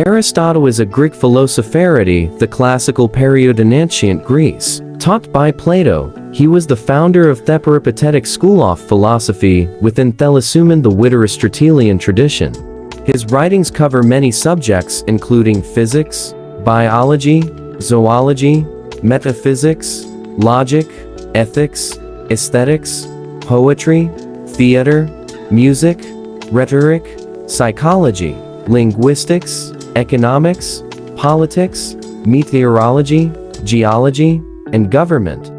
Aristotle is a Greek philosopher, the classical period in ancient Greece. Taught by Plato, he was the founder of the Peripatetic school of philosophy within Lyceum, the Aristotelian tradition. His writings cover many subjects including physics, biology, zoology, metaphysics, logic, ethics, aesthetics, poetry, theater, music, rhetoric, psychology, linguistics, economics, politics, meteorology, geology, and government.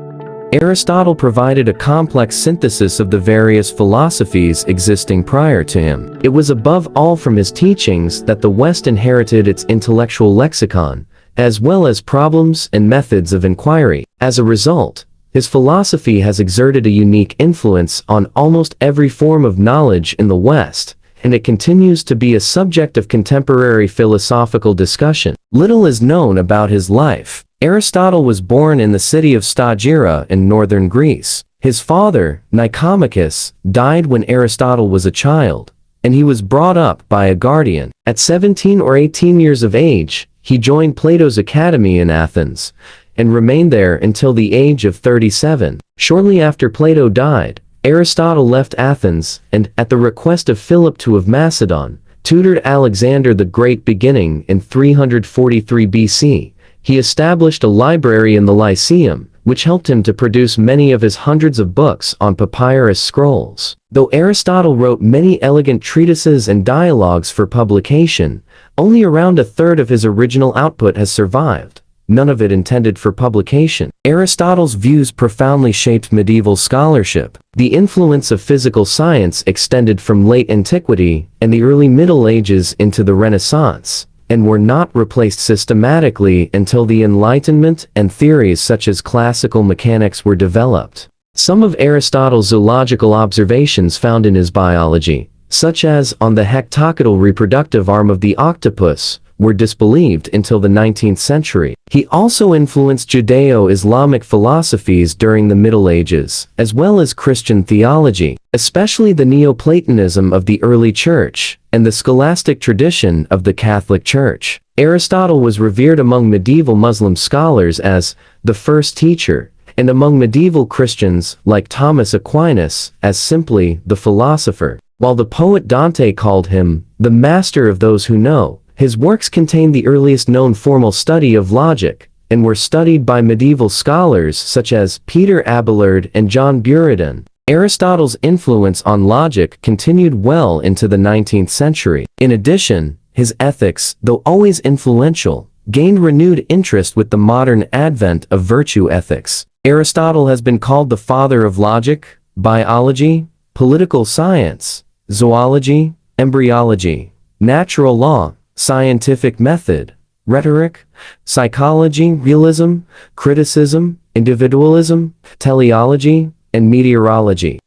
Aristotle provided a complex synthesis of the various philosophies existing prior to him. It was above all from his teachings that the West inherited its intellectual lexicon, as well as problems and methods of inquiry. As a result, his philosophy has exerted a unique influence on almost every form of knowledge in the West, and it continues to be a subject of contemporary philosophical discussion. Little is known about his life. Aristotle was born in the city of Stagira in northern Greece. His father, Nicomachus, died when Aristotle was a child, and he was brought up by a guardian. At 17 or 18 years of age, he joined Plato's academy in Athens, and remained there until the age of 37. Shortly after Plato died, Aristotle left Athens and, at the request of Philip II of Macedon, tutored Alexander the Great. Beginning in 343 BC, he established a library in the Lyceum, which helped him to produce many of his hundreds of books on papyrus scrolls. Though Aristotle wrote many elegant treatises and dialogues for publication, only around a third of his original output has survived, none of it intended for publication. Aristotle's views profoundly shaped medieval scholarship. The influence of physical science extended from late antiquity and the early Middle Ages into the Renaissance, and were not replaced systematically until the Enlightenment and theories such as classical mechanics were developed. Some of Aristotle's zoological observations found in his biology, such as on the hectocotyle reproductive arm of the octopus, were disbelieved until the 19th century. He also influenced Judeo-Islamic philosophies during the Middle Ages, as well as Christian theology, especially the Neoplatonism of the early Church, and the scholastic tradition of the Catholic Church. Aristotle was revered among medieval Muslim scholars as the first teacher, and among medieval Christians, like Thomas Aquinas, as simply the philosopher. While the poet Dante called him the master of those who know, his works contain the earliest known formal study of logic, and were studied by medieval scholars such as Peter Abelard and John Buridan. Aristotle's influence on logic continued well into the 19th century. In addition, his ethics, though always influential, gained renewed interest with the modern advent of virtue ethics. Aristotle has been called the father of logic, biology, political science, zoology, embryology, natural law, scientific method, rhetoric, psychology, realism, criticism, individualism, teleology, and meteorology.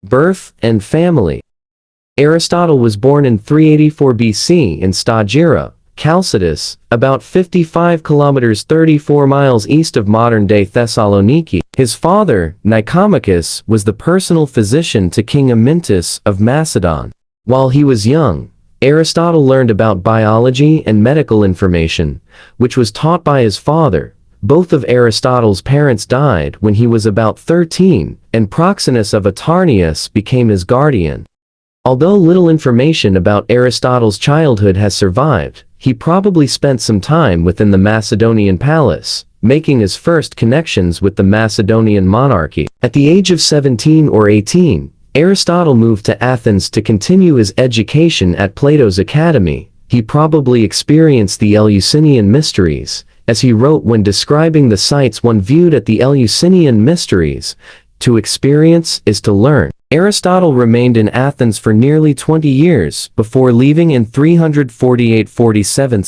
Birth and family. Aristotle was born in 384 BC in Stagira, Chalcidice, about 55 kilometers 34 miles east of modern-day Thessaloniki. His father, Nicomachus, was the personal physician to King Amyntas of Macedon. While he was young, Aristotle learned about biology and medical information, which was taught by his father. Both of Aristotle's parents died when he was about 13, and Proxenus of Atarneus became his guardian. Although little information about Aristotle's childhood has survived, he probably spent some time within the Macedonian palace, making his first connections with the Macedonian monarchy. At the age of 17 or 18, Aristotle moved to Athens to continue his education at Plato's academy. He probably experienced the Eleusinian mysteries, as he wrote when describing the sights one viewed at the Eleusinian mysteries. To experience is to learn. Aristotle remained in Athens for nearly 20 years before leaving in 348–47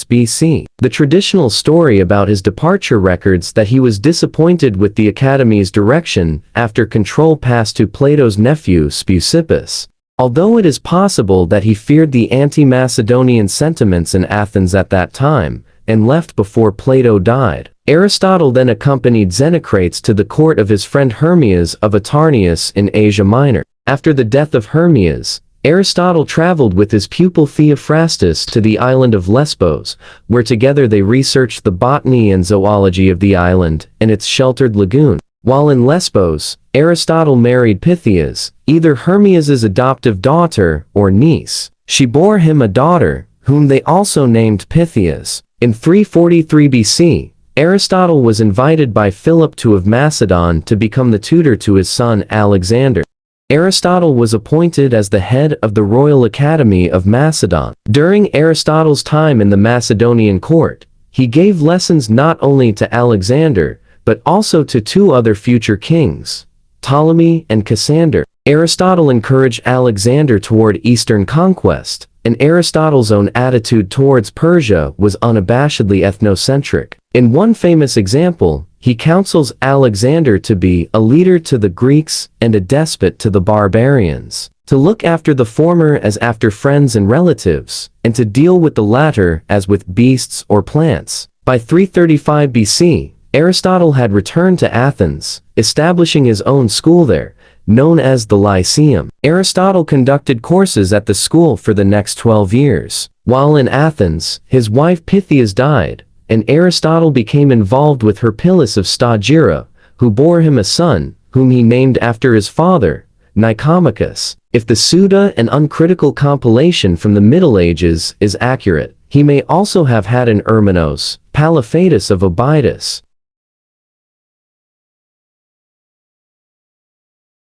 BC. The traditional story about his departure records that he was disappointed with the academy's direction after control passed to Plato's nephew Speusippus. Although it is possible that he feared the anti-Macedonian sentiments in Athens at that time, and left before Plato died, Aristotle then accompanied Xenocrates to the court of his friend Hermias of Atarneus in Asia Minor. After the death of Hermias, Aristotle traveled with his pupil Theophrastus to the island of Lesbos, where together they researched the botany and zoology of the island and its sheltered lagoon. While in Lesbos, Aristotle married Pythias, either Hermias's adoptive daughter or niece. She bore him a daughter, whom they also named Pythias. In 343 BC, Aristotle was invited by Philip II of Macedon to become the tutor to his son Alexander. Aristotle was appointed as the head of the Royal Academy of Macedon. During Aristotle's time in the Macedonian court, he gave lessons not only to Alexander, but also to two other future kings, Ptolemy and Cassander. Aristotle encouraged Alexander toward Eastern conquest, and Aristotle's own attitude towards Persia was unabashedly ethnocentric. In one famous example, he counsels Alexander to be a leader to the Greeks and a despot to the barbarians, to look after the former as after friends and relatives, and to deal with the latter as with beasts or plants. By 335 BC, Aristotle had returned to Athens, establishing his own school there, known as the Lyceum. Aristotle conducted courses at the school for the next 12 years. While in Athens, his wife Pythias died, and Aristotle became involved with Herpyllis of Stagira, who bore him a son, whom he named after his father, Nicomachus. If the pseudo and uncritical compilation from the Middle Ages is accurate, he may also have had an Erminos, Palaphadus of Abydos,